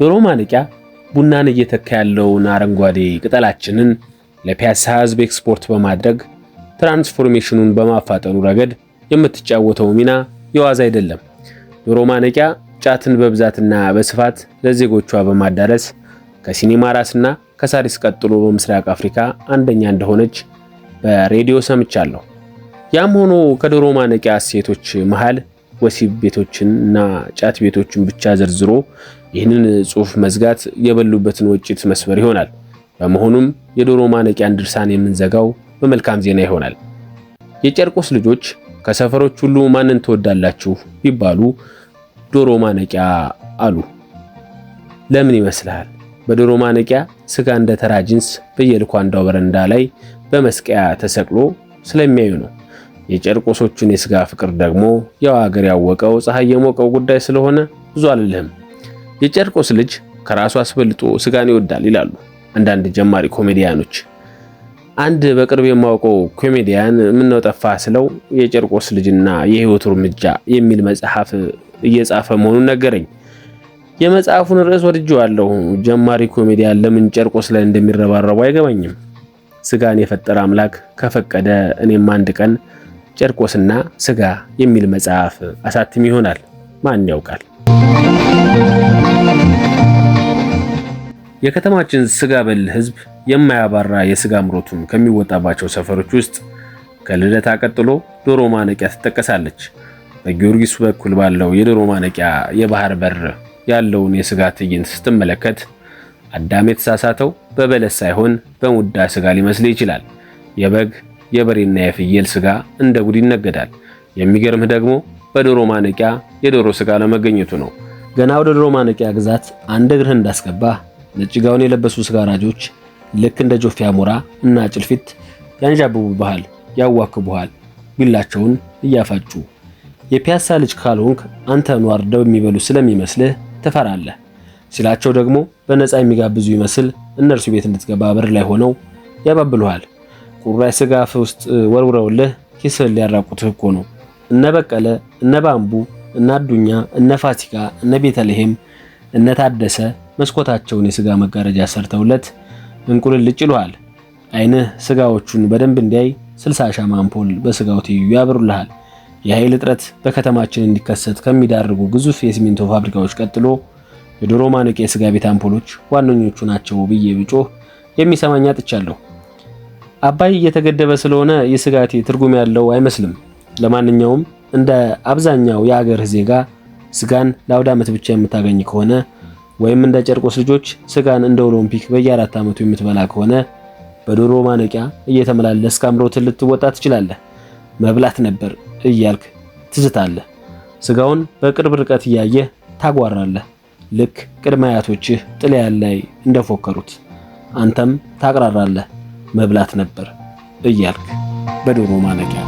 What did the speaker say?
ዶሮ ማነቂያ ቡናን እየተካ ያለውን አረንጓዴ ቅጠላችንን ለፒያሳ ሕዝብ ኤክስፖርት በማድረግ ትራንስፎርሜሽኑን በማፋጠኑ ረገድ የምትጫወተው ሚና የዋዛ አይደለም። ዶሮ ማነቂያ ጫትን በብዛትና በስፋት ለዜጎቿ በማዳረስ ከሲኒማ ራስና ከሳሪስ ቀጥሎ በምስራቅ አፍሪካ አንደኛ እንደሆነች በሬዲዮ ሰምቻለሁ። ያም ሆኖ ከዶሮ ማነቂያ እሴቶች መሃል ወሲብ ቤቶችንና ጫት ቤቶችን ብቻ ዘርዝሮ ይህንን ጽሑፍ መዝጋት የበሉበትን ወጪት መስበር ይሆናል። በመሆኑም የዶሮ ማነቂያን ድርሳን የምንዘጋው በመልካም ዜና ይሆናል። የጨርቆስ ልጆች ከሰፈሮች ሁሉ ማንን ትወዳላችሁ ቢባሉ ዶሮ ማነቂያ አሉ። ለምን ይመስልሃል? በዶሮ ማነቂያ ስጋ እንደ ተራ ጂንስ በየልኳንዳው በረንዳ ላይ በመስቀያ ተሰቅሎ ስለሚያዩ ነው። የጨርቆሶቹን የስጋ ፍቅር ደግሞ ያው ሀገር ያወቀው ፀሐይ የሞቀው ጉዳይ ስለሆነ ብዙ አልልህም። የጨርቆስ ልጅ ከራሱ አስበልጦ ስጋን ይወዳል ይላሉ አንዳንድ ጀማሪ ኮሜዲያኖች። አንድ በቅርብ የማውቀው ኮሜዲያን ምነው ጠፋ ስለው የጨርቆስ ልጅና የህይወቱ እርምጃ የሚል መጽሐፍ እየጻፈ መሆኑን ነገረኝ። የመጽሐፉን ርዕስ ወድጄዋለሁ። ጀማሪ ኮሜዲያን ለምን ጨርቆስ ላይ እንደሚረባረቡ አይገባኝም። ስጋን የፈጠረ አምላክ ከፈቀደ እኔም አንድ ቀን ጨርቆስና ስጋ የሚል መጽሐፍ አሳትም ይሆናል። ማን ያውቃል? የከተማችን ስጋ በል ህዝብ የማያባራ የስጋ አምሮቱን ከሚወጣባቸው ሰፈሮች ውስጥ ከልደታ ቀጥሎ ዶሮ ማነቂያ ትጠቀሳለች። በጊዮርጊስ በኩል ባለው የዶሮ ማነቂያ የባህር በር ያለውን የስጋ ትዕይንት ስትመለከት አዳም የተሳሳተው በበለስ ሳይሆን በሙዳ ስጋ ሊመስል ይችላል። የበግ የበሬና የፍየል ስጋ እንደ ጉድ ይነገዳል። የሚገርምህ ደግሞ በዶሮ ማነቂያ የዶሮ ስጋ ለመገኘቱ ነው። ገና ወደ ዶሮ ማነቂያ ግዛት አንድ እግርህ እንዳስገባህ ነጭ ጋውን የለበሱ ስጋ ራጆች ልክ እንደ ጆፌ አሞራ እና ጭልፊት ያንዣብቡብሃል፣ ያዋክቡሃል፣ ቢላቸውን እያፋጩ። የፒያሳ ልጅ ካልሆንክ አንተን ዋርደው የሚበሉ ስለሚመስልህ ትፈራለህ። ሲላቸው ደግሞ በነፃ የሚጋብዙ ይመስል እነርሱ ቤት እንድትገባ በር ላይ ሆነው ያባብሉሃል። ቁራይ ስጋ አፍ ውስጥ ወርውረውልህ ኪስህን ሊያራቁትህ እኮ ነው። እነ በቀለ፣ እነ ባምቡ፣ እነ አዱኛ፣ እነ ፋሲካ፣ እነ ቤተልሔም፣ እነ ታደሰ መስኮታቸውን የስጋ መጋረጃ ሰርተውለት እንቁልልጭ ይሉሃል። አይንህ ስጋዎቹን በደንብ እንዲያይ 60 ሻማ አምፖል በስጋው ትይዩ ያበሩልሃል። የኃይል እጥረት በከተማችን እንዲከሰት ከሚዳርጉ ግዙፍ የሲሚንቶ ፋብሪካዎች ቀጥሎ የዶሮ ማነቂያ የስጋ ቤት አምፖሎች ዋነኞቹ ናቸው ብዬ ብጮህ የሚሰማኝ አጥቻለሁ። አባይ እየተገደበ ስለሆነ የስጋቴ ትርጉም ያለው አይመስልም። ለማንኛውም እንደ አብዛኛው የአገር ዜጋ ስጋን ለአውደ ዓመት ብቻ የምታገኝ ከሆነ ወይም እንደ ጨርቆስ ልጆች ስጋን እንደ ኦሎምፒክ በየ4 ዓመቱ የምትበላ ከሆነ በዶሮ ማነቂያ እየተመላለስክ አምሮትን ልትወጣ ትችላለህ። መብላት ነበር እያልክ ትዝታለህ። ስጋውን በቅርብ ርቀት እያየህ ታጓራለህ። ልክ ቅድመ አያቶችህ ጥልያን ላይ እንደፎከሩት አንተም ታቅራራለህ። መብላት ነበር እያልክ በዶሮ ማነቂያ